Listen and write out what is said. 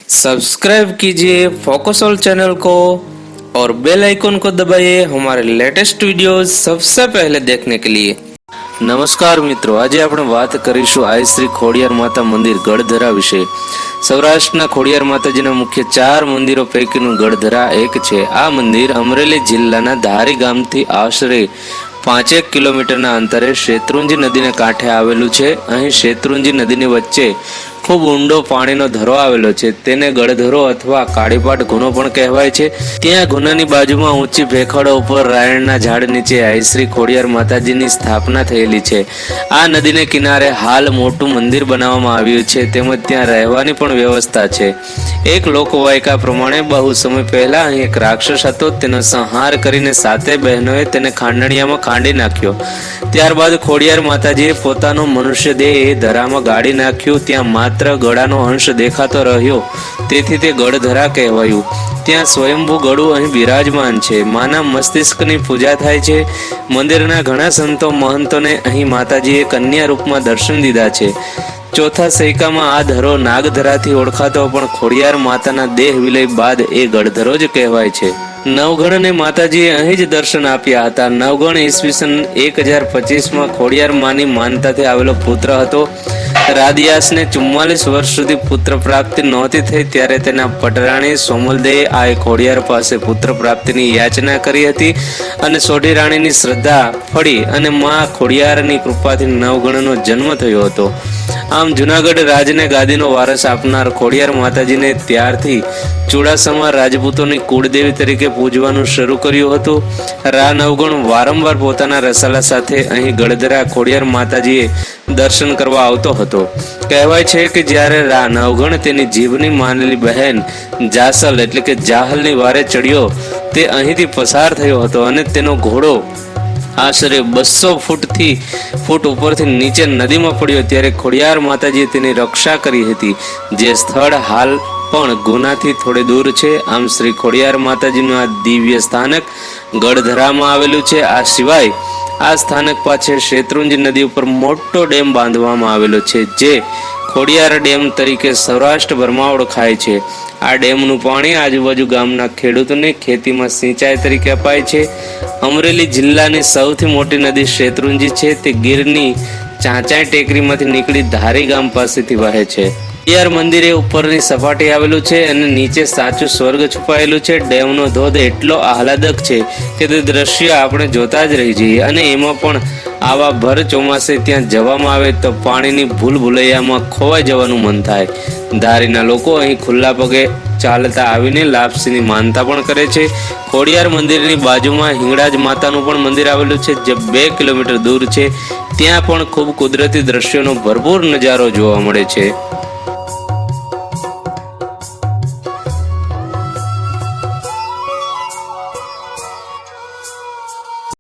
Subscribe कीजिए focus all channel को और बेल आइकन को दबाइए हमारे लेटेस्ट वीडियोस सबसे पहले देखने के लिए। नमस्कार मित्रों, आज આપણે વાત કરીશું આઈ શ્રી ખોડિયાર માતા મંદિર ગઢધરા વિશે। સૌરાષ્ટ્રના ખોડિયાર માતાજીના મુખ્ય 4 મંદિરો પૈકીનું ગઢધરા એક છે। આ મંદિર અમરેલી જિલ્લાના ધારી ગામથી આશરે 5 કિલોમીટરના અંતરે શેત્રુંજી નદીને કાંઠે આવેલું છે। અહીં શેત્રુંજી નદીની વચ્ચે ખૂબ ઊંડો પાણીનો ધરો આવેલો છે, તેને ગળધરો અથવા કાળીપાટ ગુનો પણ કહેવાય છે। ત્યાં ગુનાની બાજુમાં ઊંચી ભેખડો ઉપર રાયણના ઝાડ નીચે આઈ શ્રી ખોડિયાર માતાજીની સ્થાપના થયેલી છે। આ નદીને કિનારે હાલ મોટું મંદિર બનાવવામાં આવ્યું છે, તેમજ ત્યાં રહેવાની પણ વ્યવસ્થા છે। એક લોકવાયકા પ્રમાણે બહુ સમય પહેલા અહીં એક રાક્ષસ હતો, તેનો સંહાર કરીને 7 બહેનોએ તેને ખાંડણિયામાં ખાંડી નાખ્યો। ત્યારબાદ ખોડિયાર માતાજીએ પોતાનો મનુષ્ય દેહ એ ધરામાં ગાળી નાખ્યું। ત્યાં માત્ર ગળાનો અંશ દેખાતો રહ્યો, તેથી તે ગઢધરા કહેવાયું। ત્યાં સ્વયંભૂ ગળું અહીં બિરાજમાન છે। માના મસ્તિષ્કની પૂજા થાય છે। મંદિરના ઘણા સંતો મહંતોને અહીં માતાજીએ કન્યા રૂપમાં દર્શન દીધા છે। ચોથા સૈકામાં આ ધરો નાગધરાથી ઓળખાતો પણ ખોડિયાર માતાના દેહ વિલય બાદ એ ગઢધરો જ કહેવાય છે। નવગણને માતાજીએ અહીં જ દર્શન આપ્યા હતા। નવગણ ઈસવીસન 1025માં ખોડિયાર માની માનતાથી આવેલો પુત્ર હતો। રાદિયાસને 44 વર્ષ સુધી પુત્ર પ્રાપ્તિ નહોતી થઈ, ત્યારે તેના પટરાણી સોમલદેએ આ ખોડિયાર પાસે પુત્ર પ્રાપ્તિની યાચના કરી હતી અને સોઢી રાણીની શ્રદ્ધા ફળી અને માં ખોડિયારની કૃપાથી નવગણનો જન્મ થયો હતો। આમ જુનાગઢ રાજને ગાદીનો વારસ આપનાર ખોડિયાર માતાજીને ત્યારથી ચુડાસમા રાજપૂતોની કુળદેવી તરીકે પૂજવાનું શરૂ કર્યું હતું। રા નવગણ વારંવાર પોતાના રસાલા સાથે અહીં ગઢધરા ખોડિયાર માતાજીએ દર્શન કરવા આવતો હતો। કહેવાય છે કે જ્યારે રા નવગણ તેની જીવની માનેલી બહેન જાસલ એટલે કે જાહલની વારે ચડ્યો, તે અહીંથી પસાર થયો હતો અને તેનો ઘોડો આશરે 200 ફૂટ ઉપરથી નીચે નદીમાં પડ્યો, ત્યારે ખોડિયાર માતાજીએ તેની રક્ષા કરી હતી, જે સ્થળ હાલ પણ ગુનાથી થોડે દૂર છે। આમ શ્રી ખોડિયાર માતાજીનું આ દિવ્ય સ્થાનક ગઢધરામાં આવેલું છે। આ સિવાય આ સ્થાનક પાછળ શેત્રુંજી નદી ઉપર મોટો ડેમ બાંધવામાં આવેલો છે, જે ખોડિયાર ડેમ તરીકે સૌરાષ્ટ્રભરમાં ઓળખાય છે। આ ડેમનું પાણી આજુબાજુ ગામના ખેડૂતોને ખેતીમાં સિંચાઈ તરીકે અપાય છે। અમરેલી જિલ્લાની સૌથી મોટી નદી શેત્રુંજી છે, તે ગીરની ચાંચાઈ ટેકરીમાંથી નીકળી ધારી ગામ પાસેથી વહે છે। ખોડિયાર મંદિરે ઉપરની સપાટી આવેલું છે અને નીચે સાચું સ્વર્ગ છુપાયેલું છે। ડેમનો ધોધ એટલો આહલાદક છે કે તે દ્રશ્ય આપણે જોતા જ રહી જઈએ, અને એમાં પણ આવા ભર ચોમાસે ત્યાં જવામાં આવે તો પાણીની ભૂલભુલૈયામાં ખોવાઈ જવાનું મન થાય। ધારીના લોકો અહીં ખુલ્લા પગે ચાલતા આવીને લાપસીની માનતા પણ કરે છે। ખોડિયાર મંદિરની બાજુમાં હિંગળાજ માતાનું પણ મંદિર આવેલું છે, જે 2 કિલોમીટર દૂર છે। ત્યાં પણ ખૂબ કુદરતી દ્રશ્યોનો ભરપૂર નજારો જોવા મળે છે।